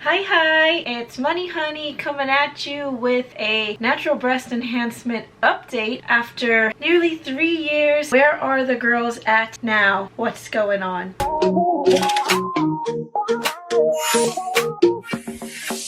Hi, it's Money Honey coming at you with a natural breast enhancement update after nearly 3 years. Where are the girls at now? What's going on?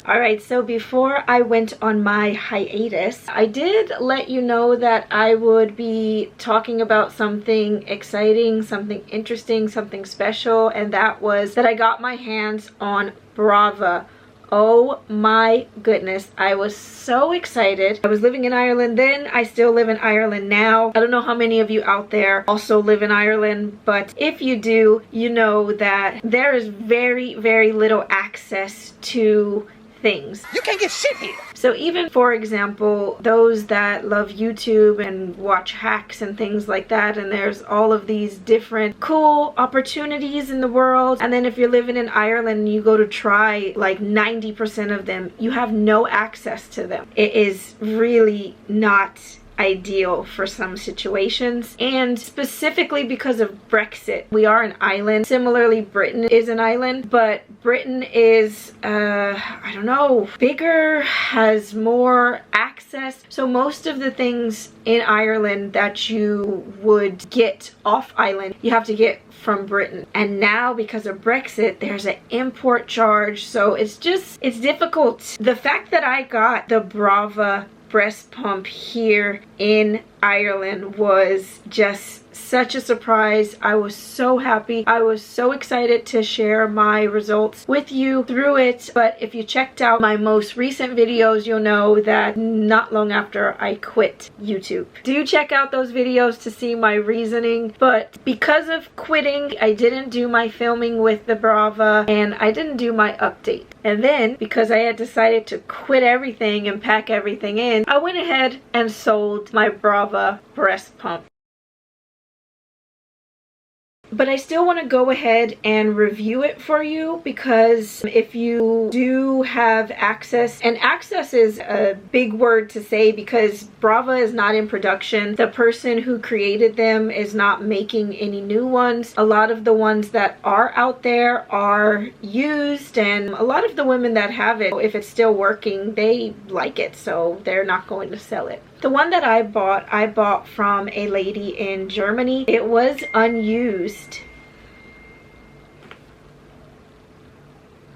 Alright, so before I went on my hiatus, I did let you know that I would be talking about something exciting, something interesting, something special, and that was that I got my hands on Brava. Oh my goodness, I was so excited. I was living in Ireland then, I still live in Ireland now. I don't know how many of you out there also live in Ireland, but if you do, you know that there is very little access to things. You can't get shit here. So even, for example, those that love YouTube and watch hacks and things like that, and there's all of these different cool opportunities in the world, and then if you're living in Ireland and you go to try like 90% of them, you have no access to them. It is really not ideal for some situations, and specifically because of Brexit. We are an island. Similarly, Britain is an island, but Britain is I don't know, bigger, has more access. So most of the things in Ireland that you would get off island, you have to get from Britain. And now because of Brexit, there's an import charge, so it's difficult. The fact that I got the Brava breast pump here in Ireland was just such a surprise. I was so happy. I was so excited to share my results with you through it. But if you checked out my most recent videos, you'll know that not long after I quit YouTube. Do check out those videos to see my reasoning. But because of quitting, I didn't do my filming with the Brava and I didn't do my update. And then because I had decided to quit everything and pack everything in, I went ahead and sold my Brava breast pump. But I still want to go ahead and review it for you, because if you do have access, and access is a big word to say because Brava is not in production. The person who created them is not making any new ones. A lot of the ones that are out there are used, and a lot of the women that have it, if it's still working, they like it, so they're not going to sell it. The one that I bought from a lady in Germany. It was unused.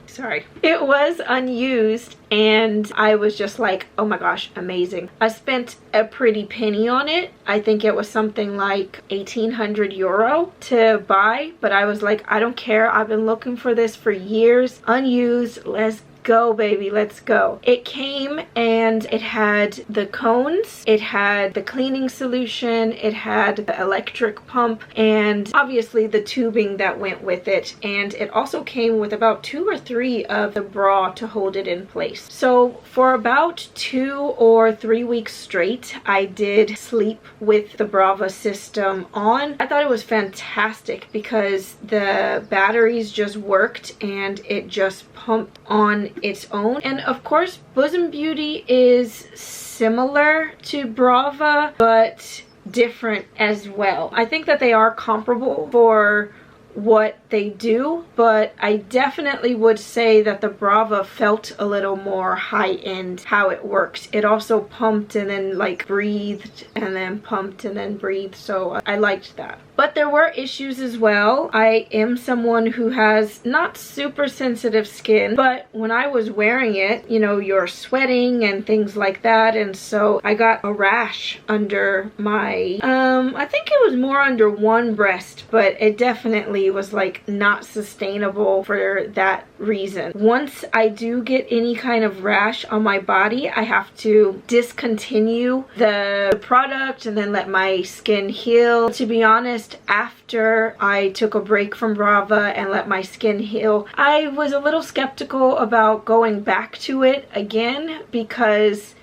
Sorry. It was unused and I was just like, oh my gosh, amazing. I spent a pretty penny on it. I think it was something like 1,800 euro to buy, but I was like, I don't care. I've been looking for this for years. Unused, let's go baby, let's go. It came and it had the cones, it had the cleaning solution, it had the electric pump, and obviously the tubing that went with it, and it also came with about 2 or 3 of the bra to hold it in place. So for about 2 or 3 weeks straight, I did sleep with the Brava system on. I thought it was fantastic because the batteries just worked and it just pumped on its own. And of course, Bosom Beauty is similar to Brava but different as well. I think that they are comparable for what they do, but I definitely would say that the Brava felt a little more high-end how it works. It also pumped and then like breathed and then pumped and then breathed, so I liked that. But there were issues as well. I am someone who has not super sensitive skin, but when I was wearing it, you know, you're sweating and things like that, and so I got a rash under my I think it was more under one breast, but it definitely was like not sustainable for that reason. Once I do get any kind of rash on my body, I have to discontinue the product and then let my skin heal. To be honest, after I took a break from Brava and let my skin heal, I was a little skeptical about going back to it again because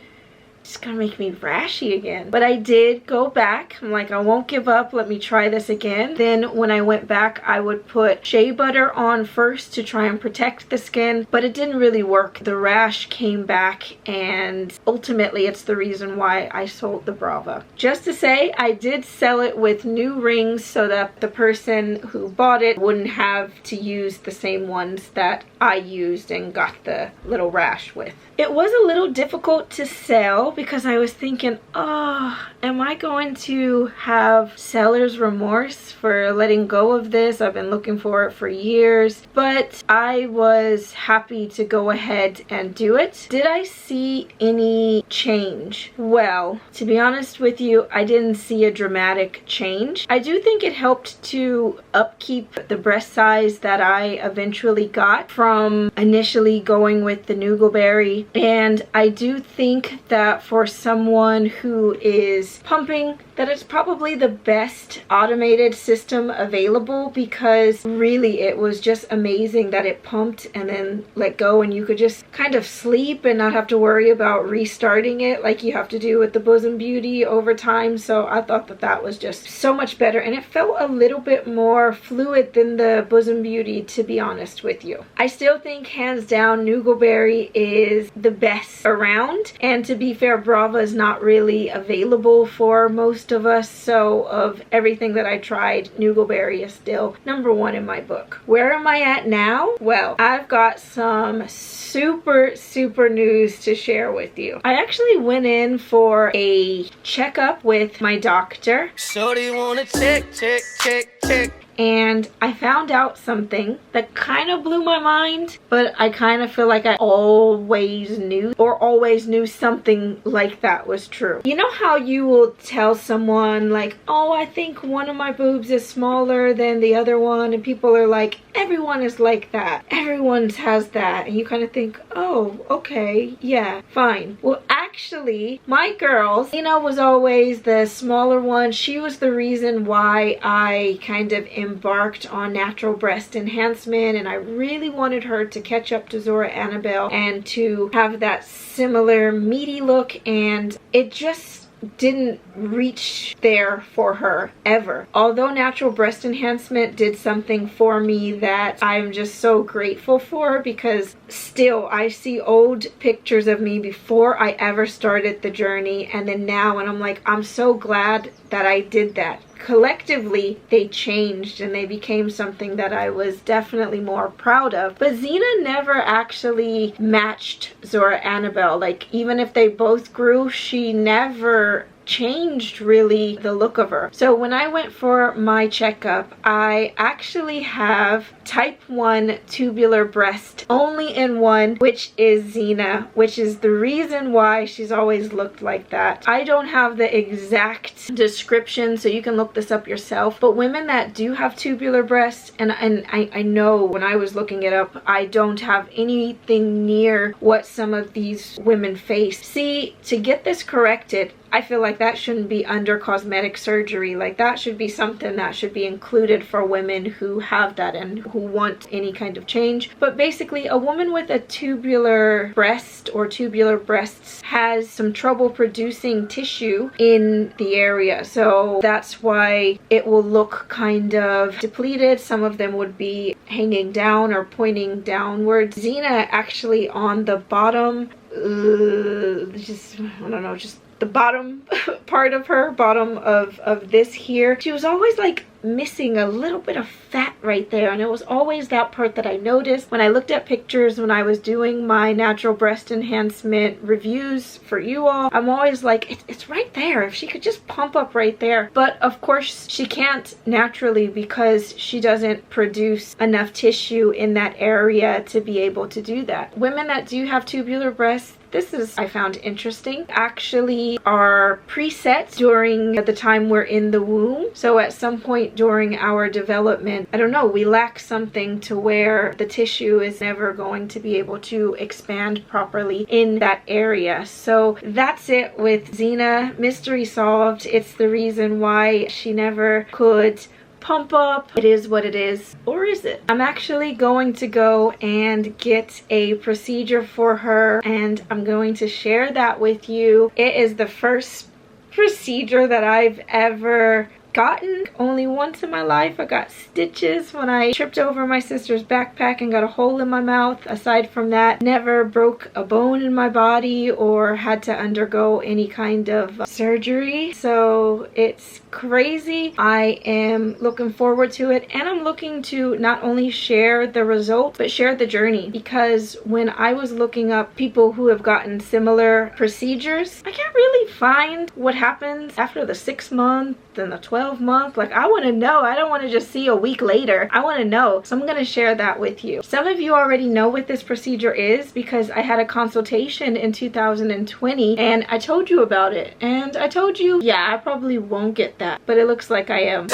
just gonna make me rashy again. But I did go back. I'm like, I won't give up. Let me try this again. Then when I went back, I would put shea butter on first to try and protect the skin, but it didn't really work. The rash came back, and ultimately it's the reason why I sold the Brava. Just to say, I did sell it with new rings so that the person who bought it wouldn't have to use the same ones that I used and got the little rash with. It was a little difficult to sell because I was thinking, oh, am I going to have seller's remorse for letting go of this? I've been looking for it for years, but I was happy to go ahead and do it. Did I see any change? Well, to be honest with you, I didn't see a dramatic change. I do think it helped to upkeep the breast size that I eventually got from initially going with the Noogleberry. And I do think that for someone who is pumping, that it's probably the best automated system available, because really it was just amazing that it pumped and then let go, and you could just kind of sleep and not have to worry about restarting it like you have to do with the Bosom Beauty over time. So I thought that that was just so much better, and it felt a little bit more fluid than the Bosom Beauty, to be honest with you. I still think hands down Noogleberry is the best around, and to be fair, Brava is not really available for most of us, so of everything that I tried, Noogleberry is still #1 in my book. Where am I at now? Well, I've got some super news to share with you. I actually went in for a checkup with my doctor. So do you want to check? And I found out something that kind of blew my mind, but I kind of feel like I always knew something like that was true. You know how you will tell someone like, oh, I think one of my boobs is smaller than the other one, and people are like, everyone is like that. Everyone has that. And you kind of think, oh, okay, yeah, fine. Well, actually, my girl, Zena, was always the smaller one. She was the reason why I kind of embarked on natural breast enhancement, and I really wanted her to catch up to Zora Annabelle and to have that similar meaty look, and it just didn't reach there for her ever. Although natural breast enhancement did something for me that I'm just so grateful for, because still I see old pictures of me before I ever started the journey and then now, and I'm like, I'm so glad that I did that. Collectively, they changed and they became something that I was definitely more proud of. But Zena never actually matched Zora Annabelle. Like, even if they both grew, she never changed really the look of her. So when I went for my checkup, I actually have type 1 tubular breast, only in one, which is Zena, which is the reason why she's always looked like that. I don't have the exact description, so you can look this up yourself, but women that do have tubular breasts, and I know when I was looking it up, I don't have anything near what some of these women face. See, to get this corrected, I feel like that shouldn't be under cosmetic surgery. Like, that should be something that should be included for women who have that and who want any kind of change. But basically, a woman with a tubular breast or tubular breasts has some trouble producing tissue in the area. So that's why it will look kind of depleted. Some of them would be hanging down or pointing downwards. Zena actually on the bottom, I don't know, just the bottom part of her, bottom of this here, she was always like missing a little bit of fat right there, and it was always that part that I noticed when I looked at pictures when I was doing my natural breast enhancement reviews for you all. I'm always like, it's right there. If she could just pump up right there. But of course she can't naturally, because she doesn't produce enough tissue in that area to be able to do that. Women that do have tubular breasts, this is, I found interesting, actually are preset during the time we're in the womb. So at some point during our development, I don't know, we lack something to where the tissue is never going to be able to expand properly in that area. So that's it with Zena. Mystery solved. It's the reason why she never could pump up. It is what it is. Or is it? I'm actually going to go and get a procedure for her, and I'm going to share that with you. It is the first procedure that I've ever gotten. Only once in my life I got stitches when I tripped over my sister's backpack and got a hole in my mouth. Aside from that, never broke a bone in my body or had to undergo any kind of surgery. So it's crazy. I am looking forward to it, and I'm looking to not only share the result but share the journey, because when I was looking up people who have gotten similar procedures, I can't really find what happens after the 6 month and the 12 month. Like, I want to know. I don't want to just see a week later. I want to know. So I'm going to share that with you. Some of you already know what this procedure is because I had a consultation in 2020 and I told you about it, and I told you, yeah, I probably won't get that, but it looks like I am.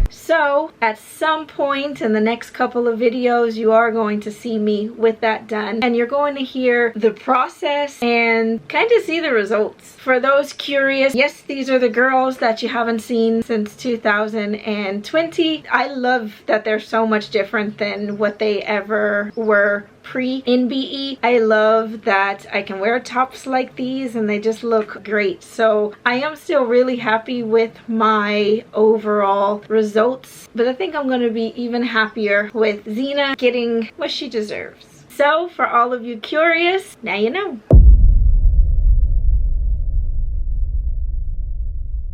So at some point in the next couple of videos, you are going to see me with that done, and you're going to hear the process and kind of see the results. For those curious, yes, these are the girls that you haven't seen since 2020. I love that they're so much different than what they ever were pre-NBE. I love that I can wear tops like these and they just look great. So I am still really happy with my overall results, but I think I'm going to be even happier with Zena getting what she deserves. So for all of you curious, now you know.